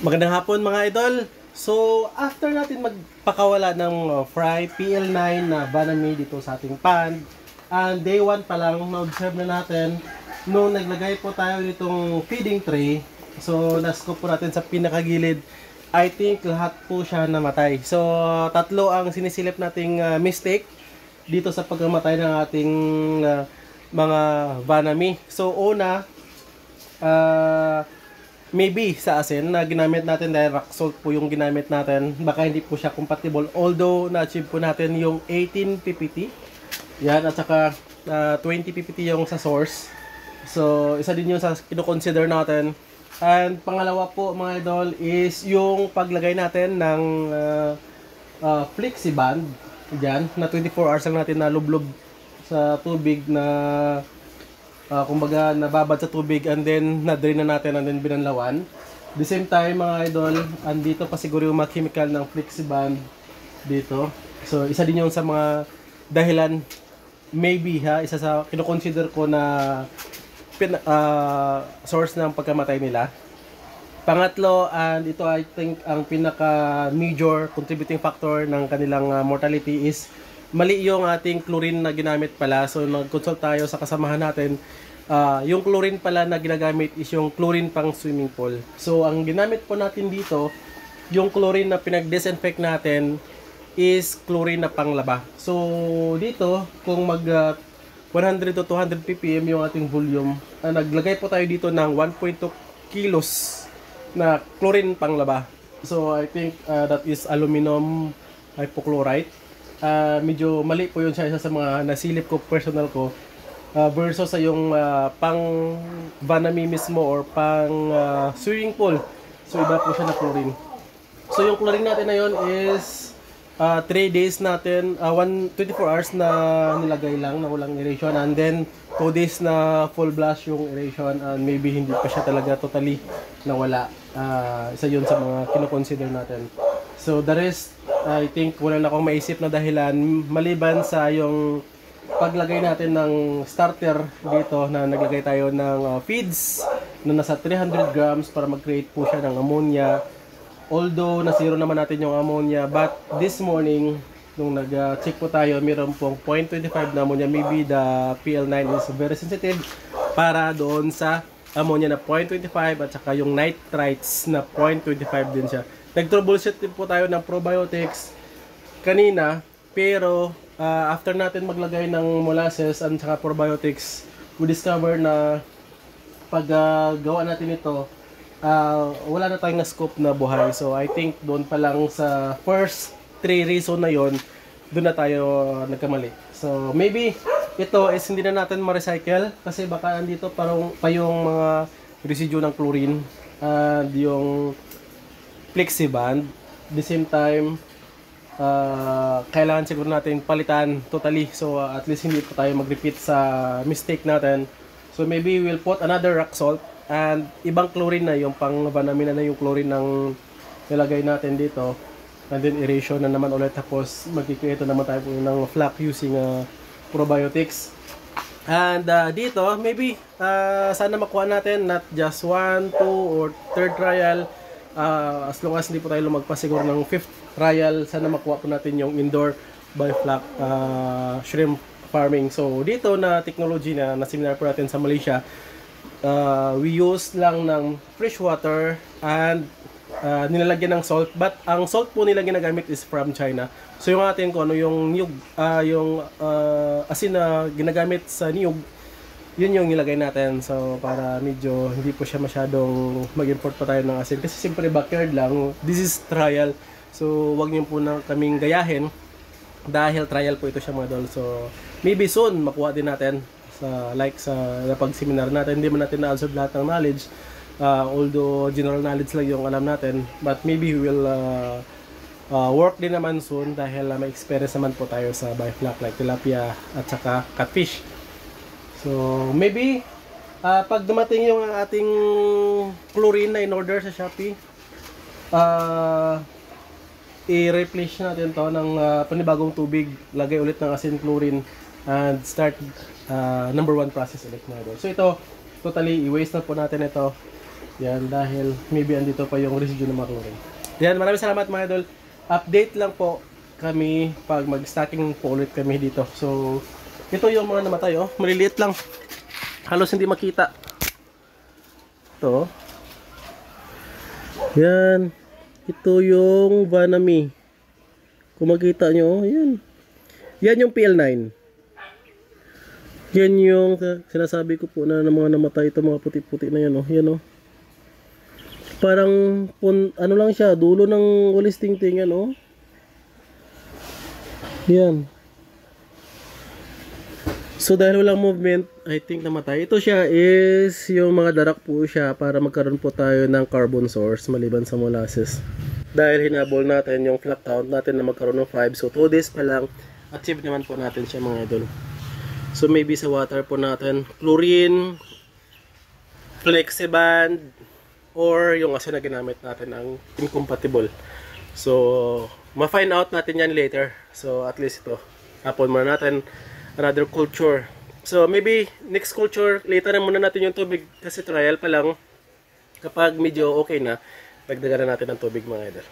Magandang hapon mga idol. So, after natin magpakawala ng fry PL9 na banami dito sa ating pan, and day 1 pa lang, na-observe na natin, nung naglagay po tayo nitong feeding tray, so nascoop po natin sa pinakagilid, I think lahat po siya namatay. So, tatlo ang sinisilip nating mistake dito sa pagkamatay ng ating mga banami. So, una, maybe sa asin na ginamit natin dahil rock salt po yung ginamit natin, baka hindi po siya compatible, although na-achieve po natin yung 18 ppt yan, at saka 20 ppt yung sa source. So isa din yung sa kino-consider natin. And pangalawa po mga idol is yung paglagay natin ng flexiband dyan, na 24 hours lang natin na lublob sa tubig na kumbaga nababad sa tubig, and then na-drain na natin and then binanlawan. The same time mga idol, andito pa siguro yung mga chemical ng flexiband dito. So isa din yung sa mga dahilan, maybe isa sa kino-consider ko na source ng pagkamatay nila. Pangatlo, and ito I think ang pinaka major contributing factor ng kanilang mortality is mali yung ating chlorine na ginamit pala. So nag-consult tayo sa kasamahan natin. Yung chlorine pala na ginagamit is yung chlorine pang swimming pool. So ang ginamit po natin dito, yung chlorine na pinag-disinfect natin is chlorine na panglaba. So dito, kung mag 100 to 200 ppm yung ating volume, naglagay po tayo dito ng 1.2 kilos na chlorine panglaba. So I think that is aluminum hypochlorite. Medyo mali po yun siya, isa sa mga nasilip ko, personal ko, versus sa yung pang banami mismo or pang swimming pool. So iba po siya na chlorine. So yung chlorine natin na yun is 3 days natin, 24 hours na nilagay lang na walang aeration, and then 2 days na full blast yung aeration, and maybe hindi pa siya talaga totally nawala. Isa yun sa mga kino-consider natin. So the rest, I think wala na akong maisip na dahilan maliban sa yung paglagay natin ng starter dito, na naglagay tayo ng feeds na nasa 300 grams para mag-create po siya ng ammonia. Although na zero naman natin yung ammonia, but this morning nung nag-check po tayo, mayroon pong 0.25 na ammonia. Maybe the PL9 is very sensitive para doon sa ammonia na 0.25 at saka yung nitrites na 0.25 din siya. Nag-troubleshoot din po tayo ng probiotics kanina, pero after natin maglagay ng molasses at saka probiotics, we discover na pag gawa natin ito, wala na tayong na-scoop na buhay. So I think doon pa lang sa first 3 reason na yon, doon na tayo nagkamali. So maybe ito is hindi na natin ma-recycle kasi baka andito pa yung mga residue ng chlorine and yung flexiband. The same time, kailangan siguro natin palitan totally. So at least hindi pa tayo mag-repeat sa mistake natin. So maybe we'll put another rock salt and ibang chlorine na, yung pang vanamina na yung chlorine ng nilagay natin dito, and then aeration na naman ulit, tapos magkikreate naman tayo ng flak using probiotics. And dito maybe sana makuha natin not just 1, 2 or 3rd trial, as long as hindi po tayo lumagpas siguro ng 5th trial, sana makuha po natin yung indoor bioflak shrimp farming. So dito na technology na seminar po natin sa Malaysia, we use lang ng fresh water and nilalagyan ng salt, but ang salt po nila ginagamit is from China. So yung atin ko ano yung niyog, yung asin na ginagamit sa niyog, yun yung nilagay natin. So para medyo hindi po siya masyadong mag-import pa tayo ng asin, kasi siyempre backyard lang, this is trial. So wag niyo po na kaming gayahin dahil trial po ito siya mga idol. So maybe soon makuha din natin sa pag-seminar natin. Hindi man natin na-absorb lahat ng knowledge, although general knowledge lang yung alam natin, but maybe we will work din naman soon dahil may experience naman po tayo sa bioflak like tilapia at saka catfish. So maybe pag dumating yung ating chlorine na in-order sa Shopee, i-replace natin to ng panibagong tubig, lagay ulit ng asin chlorine, and start number 1 process ulit na. So ito, totally i-waste na po natin ito. Yan, dahil maybe andito pa yung residue ng mga chlorine. Yan, maraming salamat mga idol. Update lang po kami pag mag-stocking po ulit kami dito. So, ito yung mga namatay, oh. Maliliit lang. Halos hindi makita. Ito. Yan. Ito yung Vanami. Kung makita nyo, yan. Yan yung PL9. Yan yung sinasabi ko po na ng mga namatay. Ito mga puti-puti na yan, oh. Yan, oh. Parang, ano lang siya, dulo ng walis ting-ting, yan, oh. Yan. So dahil walang movement, I think namatay. Ito siya is yung mga darak po siya para magkaroon po tayo ng carbon source maliban sa molasses. Dahil hinabol natin yung flock count natin na magkaroon ng 5. So 2 days pa lang, achieve naman po natin siya mga idol. So maybe sa water po natin, chlorine, flexiband, or yung asin na ginamit natin ang incompatible. So ma-find out natin yan later. So at least ito, hapon muna natin another culture. So maybe next culture, later na muna natin yung tubig kasi trial pa lang. Kapag medyo okay na, dagdagan na natin ang tubig mga idol.